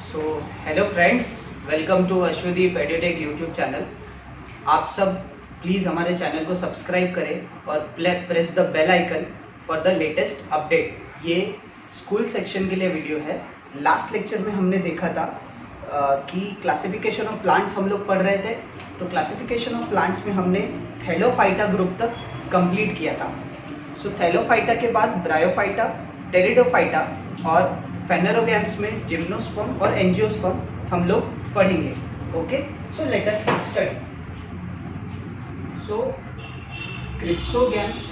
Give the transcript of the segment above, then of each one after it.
So hello friends, welcome to Ashwadeep Edutech YouTube channel. आप सब please हमारे चैनल को सब्सक्राइब करें और press the bell icon for the latest update. ये स्कूल सेक्शन के लिए वीडियो है। लास्ट लेक्चर में हमने देखा था कि क्लासिफिकेशन ऑफ प्लांट्स हम लोग पढ़ रहे थे। तो क्लासिफिकेशन ऑफ प्लांट्स में हमने थैलोफाइटा ग्रुप तक कंप्लीट किया था। सो थैलोफाइटा के बाद ब्रायोफाइटा, टेरिडोफाइटा और फेनेरोगैम्स में जिम्नोस्पर्म और एंजियोस्पर्म हम लोग पढ़ेंगे। Okay, so let us start. So cryptogams,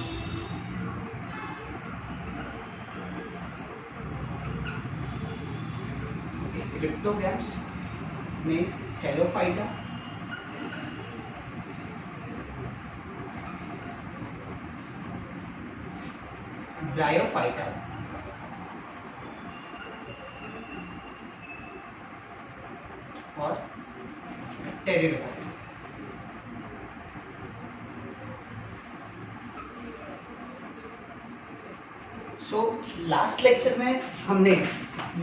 cryptogams में थैलोफाइटा, ब्रायोफाइटा और टेरिडोफाइटा। सो लास्ट लेक्चर में हमने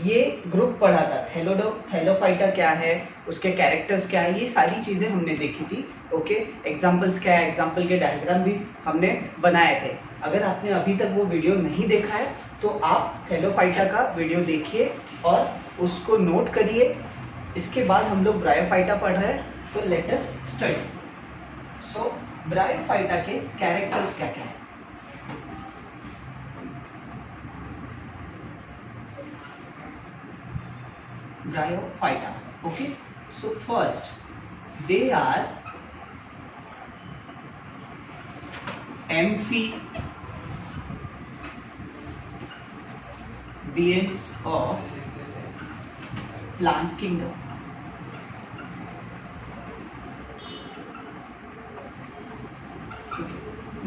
ये ग्रुप पढ़ा था। थैलोफाइटा क्या है, उसके कैरेक्टर्स क्या है, ये सारी चीज़ें हमने देखी थी। ओके, एग्जाम्पल्स क्या है, एग्जाम्पल के डायग्राम भी हमने बनाए थे। अगर आपने अभी तक वो वीडियो नहीं देखा है तो आप थैलोफाइटा का वीडियो देखिए और उसको नोट करिए। इसके बाद हम लोग ब्रायोफाइटा पढ़ रहे हैं, तो लेट अस स्टार्ट। सो ब्रायोफाइटा के कैरेक्टर्स क्या क्या है। Bryophyta. Okay, so first they are amphibians of plant kingdom.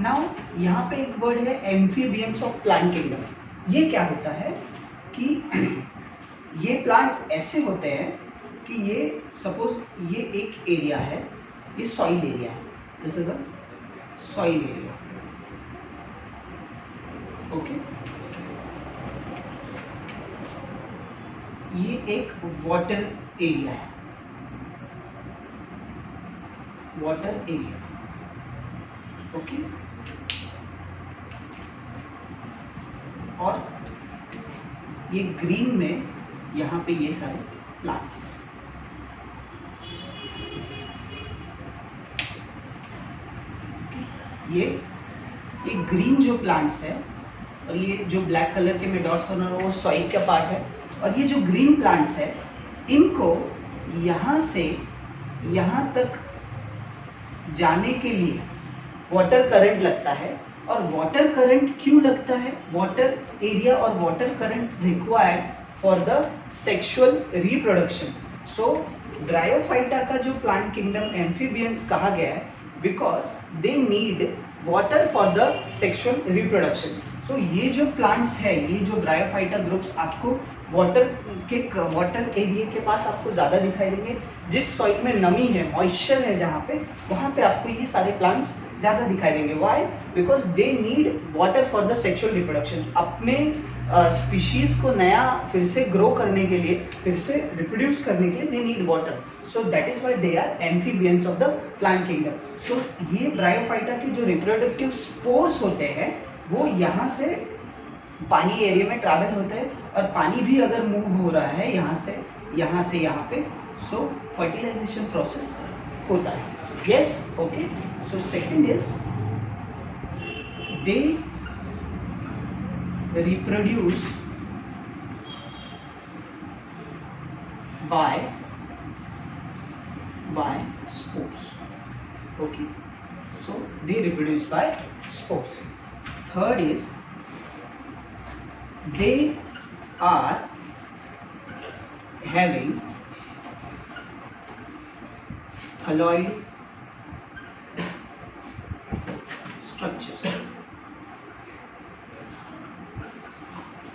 Now यहाँ पे एक वर्ड है एम्फीबियंस ऑफ प्लांट किंगडम। ये क्या होता है कि ये प्लांट ऐसे होते हैं कि ये सपोज ये एक एरिया है, ये सॉइल एरिया है, this is a soil area. Okay, ये एक वाटर एरिया है, वाटर एरिया। ओके, और ये ग्रीन में यहाँ पे ये सारे प्लांट्स हैं। ये ग्रीन जो प्लांट्स है और ये जो ब्लैक कलर के में डॉट्स बना रहा है वो सॉइल का पार्ट है। और ये जो ग्रीन प्लांट्स है इनको यहाँ से यहाँ तक जाने के लिए वाटर करंट लगता है। और वाटर करंट क्यों लगता है? वाटर एरिया और water current required for the sexual reproduction. So bryophyta का जो प्लांट किंगडम एम्फीबियंस कहा गया है because they need water for the sexual reproduction. So ये जो प्लांट्स है, ये जो ब्रायोफाइटा ग्रुप्स आपको वाटर एरिया के पास आपको ज़्यादा दिखाई देंगे। जिस सॉइल में नमी है, मॉइस्चर है जहाँ पे, वहाँ पे आपको ये सारे प्लांट्स ज़्यादा दिखाई देंगे। Why? Because they need water for the sexual reproduction. अपने स्पीशीज को नया फिर से ग्रो करने के लिए, फिर से रिप्रोड्यूस करने के लिए they need water. So that is why they are amphibians of the plant kingdom. So ये ब्रायोफाइटा के जो रिप्रोडक्टिव स्पोर्स होते हैं वो यहाँ से पानी एरिया में ट्रैवल होते हैं। और पानी भी अगर मूव हो रहा है यहाँ से यहाँ पे, सो फर्टिलाइजेशन प्रोसेस होता है। Yes, okay. So second is they reproduce by spores. Okay, so they reproduce by spores. Third is they are having thalloid structures.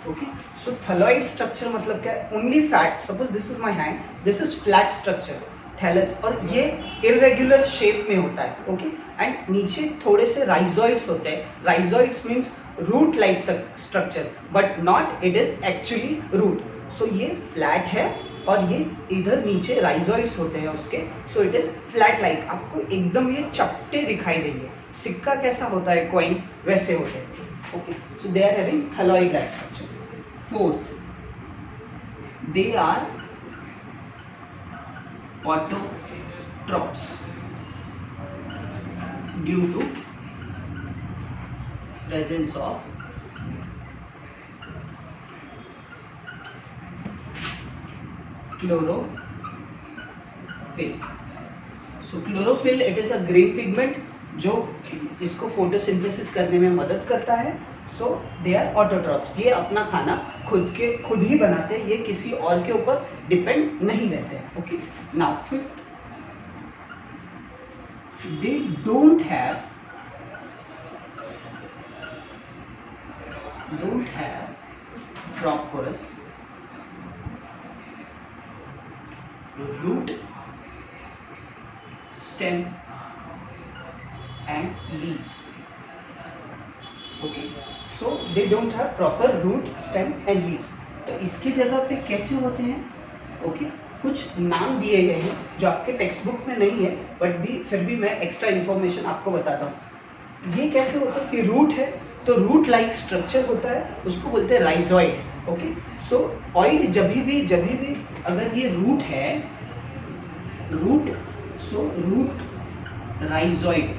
Okay, so thalloid structure मतलब क्या है? Only fat. Suppose this is my hand, this is flat structure thallus, और ये irregular shape में होता है। Okay, and नीचे थोड़े से राइजोइड्स होते हैं। Rhizoids means root like structure, but not it is actually root. So ये फ्लैट है और ये इधर नीचे राइजोइड्स होते हैं उसके, so it is flat like, आपको एकदम ये चपटे दिखाई देंगे। सिक्का कैसा होता है कॉइन, वैसे होते हैं। Okay, so they are having thalloid like structure. Fourth, they are autotrophs due to presence of chlorophyll. So chlorophyll it is a green pigment जो इसको फोटोसिंथेसिस करने में मदद करता है। सो दे आर ऑटोट्रॉप्स, ये अपना खाना खुद ही बनाते हैं, ये किसी और के ऊपर डिपेंड नहीं रहते हैं। Okay, now fifth, they don't have proper root, stem and leaves. Okay, so they don't have proper root, stem and leaves. तो इसकी जगह पे कैसे होते हैं? ओके, कुछ नाम दिए गए हैं जो आपके टेक्स्ट बुक में नहीं है, बट भी फिर भी मैं एक्स्ट्रा इन्फॉर्मेशन आपको बताता हूँ। ये कैसे होता है कि रूट है तो रूट लाइक स्ट्रक्चर होता है, उसको बोलते हैं राइजॉइड। ओके, सो ऑइड जब भी अगर ये रूट है, root, so root rhizoid.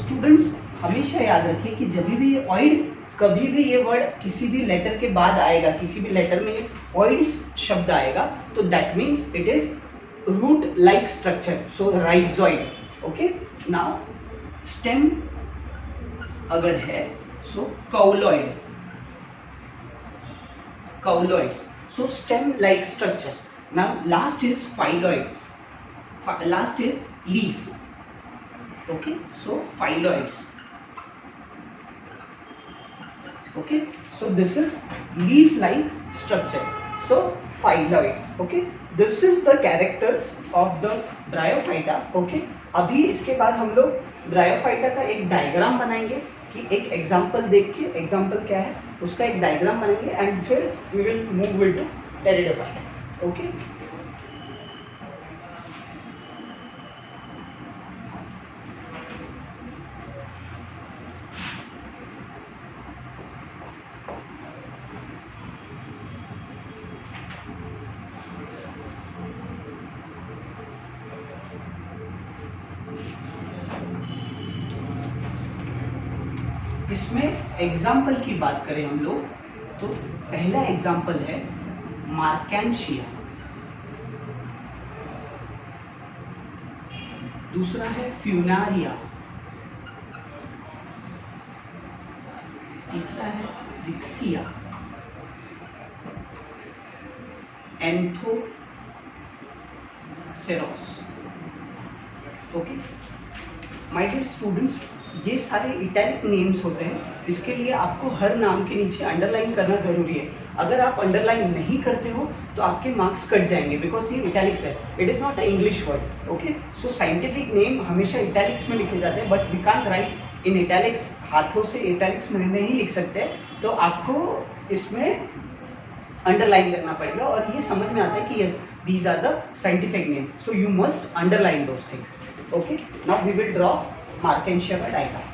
Students हमेशा याद रखिए कि जब भी ये ऑइड, कभी भी ये वर्ड किसी भी लेटर के बाद आएगा, किसी भी लेटर में ऑइड्स शब्द आएगा, तो that means it is root like structure, so rhizoid. Okay, now stem अगर है, so cauloid, cauloids, so stem like structure. Now last is phylloids, last is leaf. Okay, so phylloids. Okay, so this is leaf like structure, so phylloids. Okay, this is the characters of the bryophyta. Okay, अभी इसके बाद हम लोग bryophyta का एक diagram बनाएंगे कि एक एग्जांपल देख के, एग्जांपल क्या है उसका एक डायग्राम बनाएंगे, एंड फिर we will move into Pteridophyta. Okay, इसमें एग्जाम्पल की बात करें हम लोग तो पहला एग्जाम्पल है मार्केंशिया, दूसरा है फ्यूनारिया, तीसरा है Riccia, Anthoceros. Okay my dear students, ये सारे इटैलिक नेम्स होते हैं, इसके लिए आपको हर नाम के नीचे अंडरलाइन करना जरूरी है। अगर आप अंडरलाइन नहीं करते हो तो आपके मार्क्स कट जाएंगे, बिकॉज ये इटैलिक्स है, it is not a English word. Okay, so scientific name हमेशा इटैलिक्स में लिखे जाते हैं, but we can't write in italics, हाथों से इटैलिक्स में नहीं लिख सकते, तो आपको इसमें अंडरलाइन करना पड़ेगा और ये समझ में आता है कि yes these are the scientific name, so you must underline those things. Okay, now we will draw Marchantia का डायग्राम।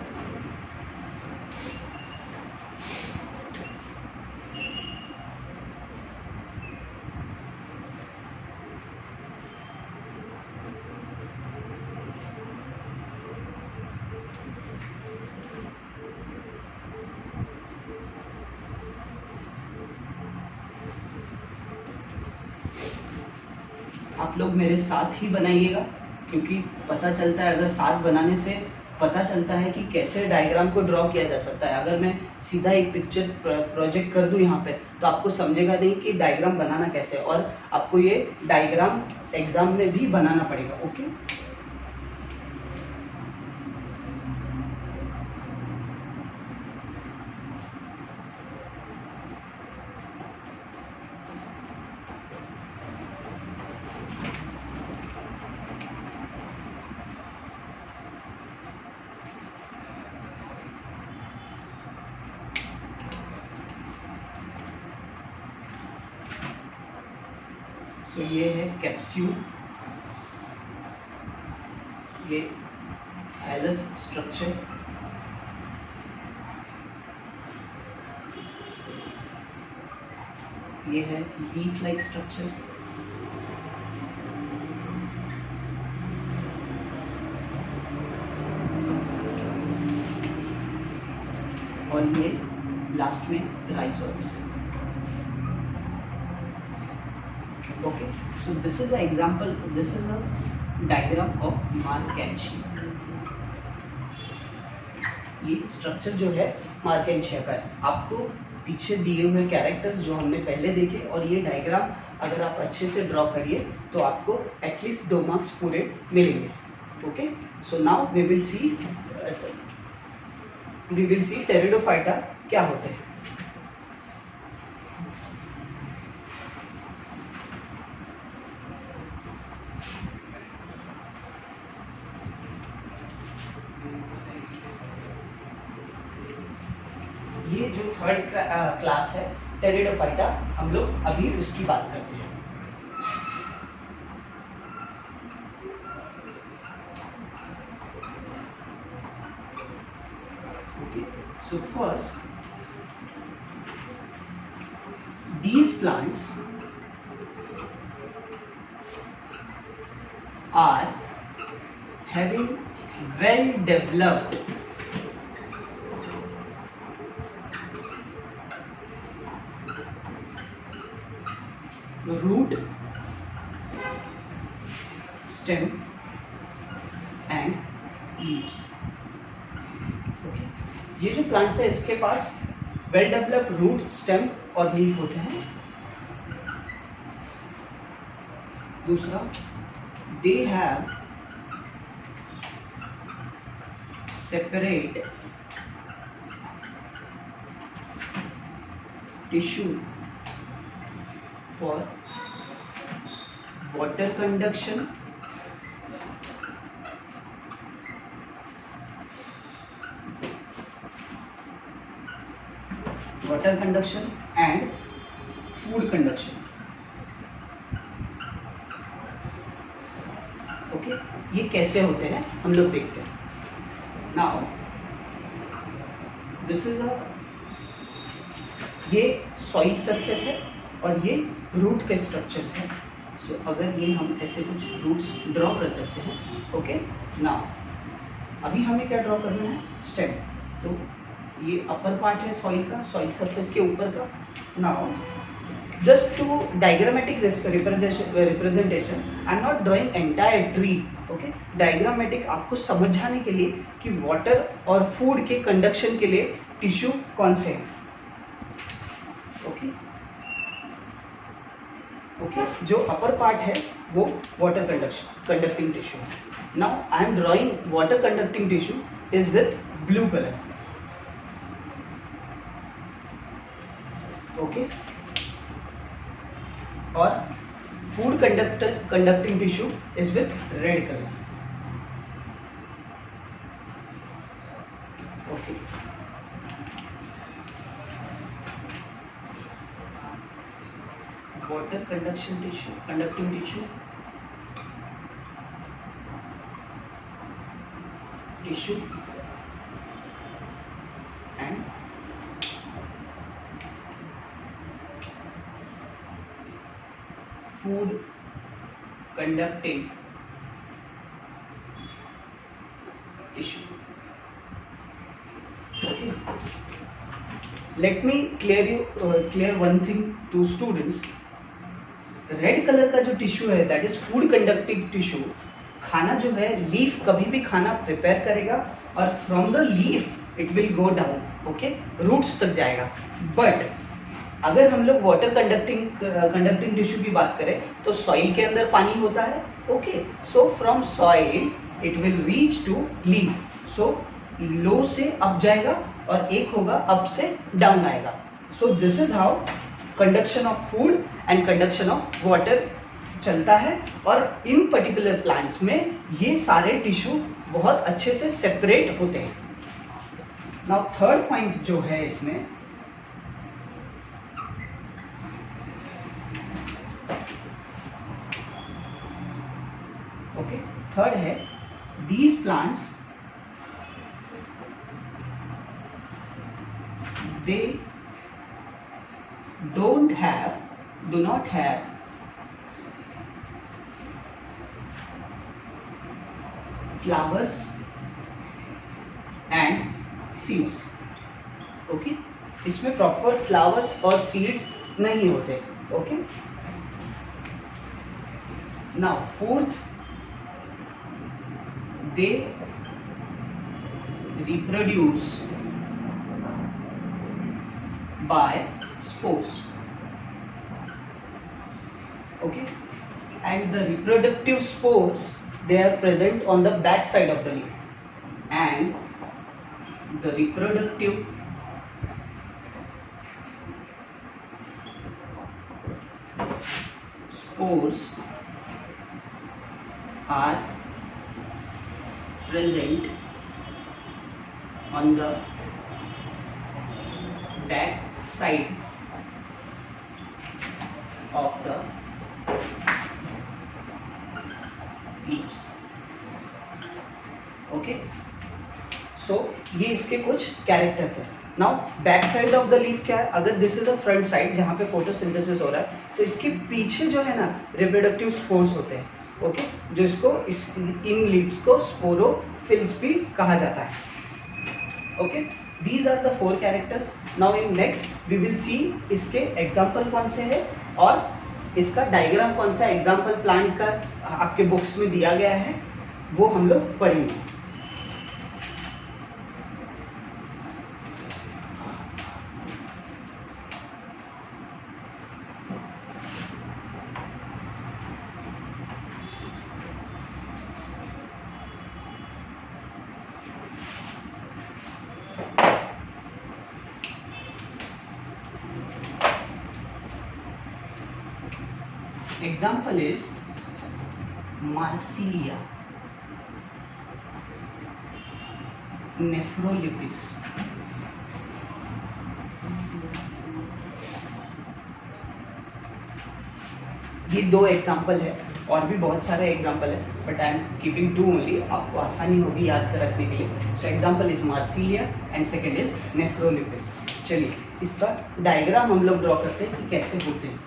आप लोग मेरे साथ ही बनाइएगा, क्योंकि पता चलता है, अगर साथ बनाने से पता चलता है कि कैसे डायग्राम को ड्रॉ किया जा सकता है। अगर मैं सीधा एक पिक्चर प्रोजेक्ट कर दूं यहाँ पे, तो आपको समझेगा नहीं कि डायग्राम बनाना कैसे है, और आपको ये डायग्राम एग्जाम में भी बनाना पड़ेगा। ओके, सो ये है कैप्सूल, ये थैलस स्ट्रक्चर, ये है लीफ लाइक स्ट्रक्चर, और ये लास्ट में rhizomes. Okay, so this is a example, this is a diagram of Marchantia. ये स्ट्रक्चर जो है मार्केंशिया का है। आपको पीछे दिए हुए कैरेक्टर्स जो हमने पहले देखे और ये डायग्राम अगर आप अच्छे से ड्रॉ करिए तो आपको एटलीस्ट 2 मार्क्स पूरे मिलेंगे। Okay, so now we will see Pteridophyta क्या होते हैं। ये जो थर्ड क्लास है टेरिडोफाइटा, हम लोग अभी उसकी बात करते हैं। Okay, so first these plants are having well developed root, stem and leaves। okay, ये जो प्लांट्स है इसके पास वेल डेवलप्ड रूट, स्टेम और लीफ होते हैं। दूसरा, they have separate tissue for water conduction and food conduction. Okay, ये कैसे होते हैं हम लोग देखते हैं। नाउ दिस इज ये सॉइल सरफेस है और ये रूट के स्ट्रक्चर्स हैं। सो अगर ये हम ऐसे कुछ रूट्स ड्रॉ कर सकते हैं। ओके, नाउ अभी हमें क्या ड्रॉ करना है, स्टेम। तो ये अपर पार्ट है सॉइल का, सॉइल सरफेस के ऊपर का। Now just to diagrammatic representation, I am not drawing entire tree. Okay, diagrammatic आपको समझाने के लिए कि वाटर और फूड के कंडक्शन के लिए टिश्यू कौन से हैं। ओके ओके, जो अपर पार्ट है वो वाटर कंडक्टिंग टिश्यू है। Now I am drawing water conducting tissue is with blue colour. Okay, और food conducting tissue is with red colour. Okay, water conducting tissue and food conducting tissue। Okay, let me clear one thing to students। Red colour का जो tissue है that is food conducting tissue. खाना जो है, leaf कभी भी खाना prepare करेगा और from the leaf it will go down, okay, roots तक जाएगा। बट अगर हम लोग वाटर कंडक्टिंग टिश्यू की बात करें तो सॉइल के अंदर पानी होता है। Okay, so from soil it will reach to leaf. So low से अप जाएगा और एक होगा अप से डाउन आएगा। So this is how conduction of food and conduction of water चलता है। और इन पर्टिकुलर प्लांट्स में ये सारे टिश्यू बहुत अच्छे से सेपरेट होते हैं। नाउ थर्ड पॉइंट जो है इसमें, ओके। थर्ड है these plants they do not have flowers and seeds। Okay, इसमें प्रॉपर फ्लावर्स और सीड्स नहीं होते। Okay, now fourth, they reproduce by spores। Okay, and the reproductive spores, they are present on the back side of the leaf, and the reproductive spores are present on the back side of the leaves। Okay, so ये इसके कुछ characters हैं। Now back side of the leaf क्या है? अगर this is the front side जहाँ पे photosynthesis हो रहा है, तो इसके पीछे जो है ना रिप्रोडक्टिव स्पोर्स होते हैं। ओके, जो इसको इन लीव्स को स्पोरोफिल्स भी कहा जाता है। Okay, these are the 4 characters. Now in next we will see इसके एग्जाम्पल कौन से हैं और इसका डायग्राम कौन सा एग्जाम्पल प्लांट का आपके बुक्स में दिया गया है, वो हम लोग पढ़ेंगे। Example is Marsilia nephrolepis। ये 2 एग्जाम्पल है, और भी बहुत सारे एग्जाम्पल है, but I am keeping 2 only, आपको आसानी होगी याद रखने के लिए। So example is Marsilea and second is Nephrolepis. चलिए इसका डायग्राम हम लोग ड्रॉ करते हैं कि कैसे होते हैं।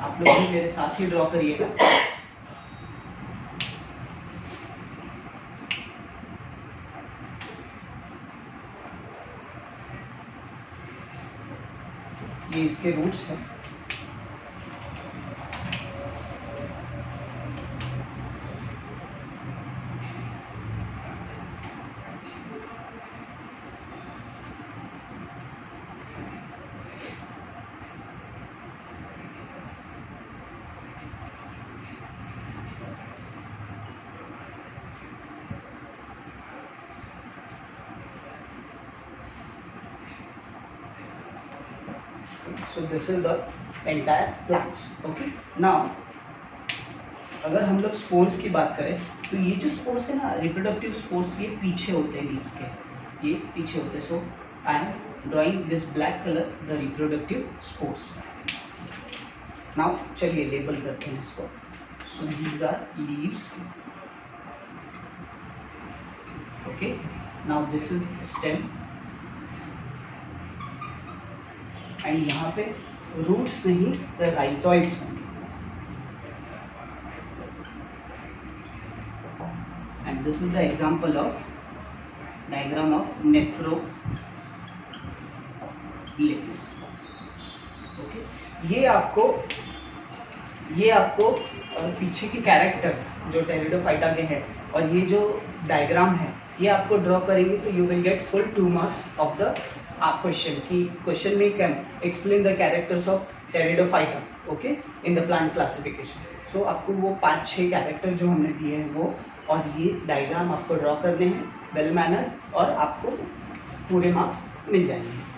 आप लोग भी मेरे साथ ही ड्रॉ करिएगा। ये इसके रूट्स हैं। So this is the entire plants। Okay, now अगर हम लोग स्पोर्स की बात करें तो ये जो स्पोर्स है ना, रिप्रोडक्टिव स्पोर्स, ये पीछे होते हैं लीव्स के, ये पीछे होते हैं। So I am drawing this black colour the reproductive spores. Now चलिए लेबल करते हैं इसको। So these are leaves. Okay, now this is stem, and यहाँ पे रूट्स नहीं, द राइजोइड्स होंगे। And this is the example of diagram of Nephrolepis. Okay, ये आपको पीछे की कैरेक्टर्स जो टेरिडोफाइटा के हैं, और ये जो डायग्राम है ये आपको ड्रॉ करेंगे तो you will get full 2 marks of the question. की क्वेश्चन में can explain the characters of pteridophyta, okay, in the plant classification. So आपको वो 5-6 कैरेक्टर जो हमने दिए हैं वो, और ये डायग्राम आपको ड्रॉ करने हैं वेल मैनर, और आपको पूरे मार्क्स मिल जाएंगे।